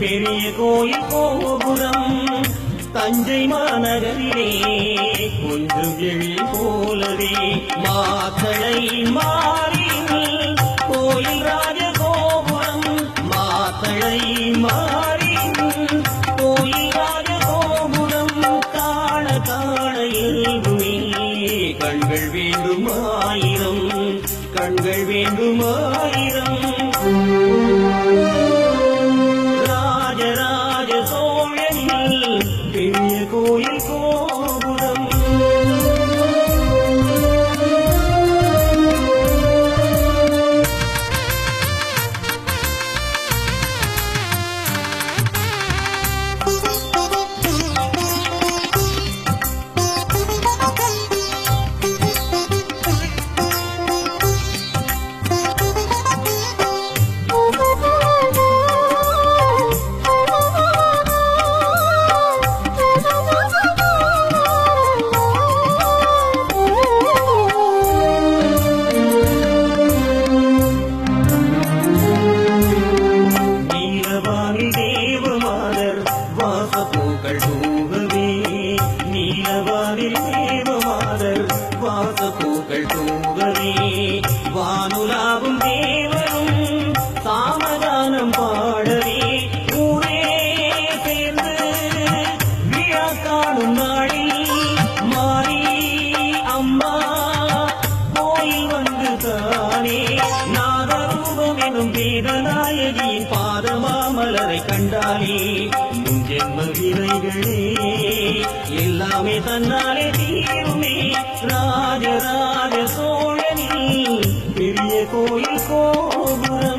பெரிய கோயில் கோபுரம் தஞ்சை மாநகரிலே கொஞ்சம் எழி போலவே மாத்தளை மாறினில் கோயில் ராஜகோபுரம் மாத்தளை மாறினில் கோயில் ராஜகோபுரம் காண காண இயல்புமே கண்கள் வேண்டுமாயிரம் கண்கள் வேண்டுமாயிரம் ராஜராஜ சோழனில் பெரிய கோயில் கோபுரம் வாசப்பூக்கள் தூவவே நீலவானில் தேவமாதர் வாசப்பூக்கள் தூவவே வானுலாவும் தேவரும் சாமதானம் பாடவே ஊரே சேர்ந்து விழா காணும் நாளில் மாறி அம்மா கோயில் வந்து தானே நாகரூபம் எனும் வேதநாயகியின் பாதமாமலரை கண்டாலே ஜென்ம விரைகளே எல்லாமே தன்னாலே தீருமே ராஜராஜ சோழனில் பெரிய கோயில் கோபுரம்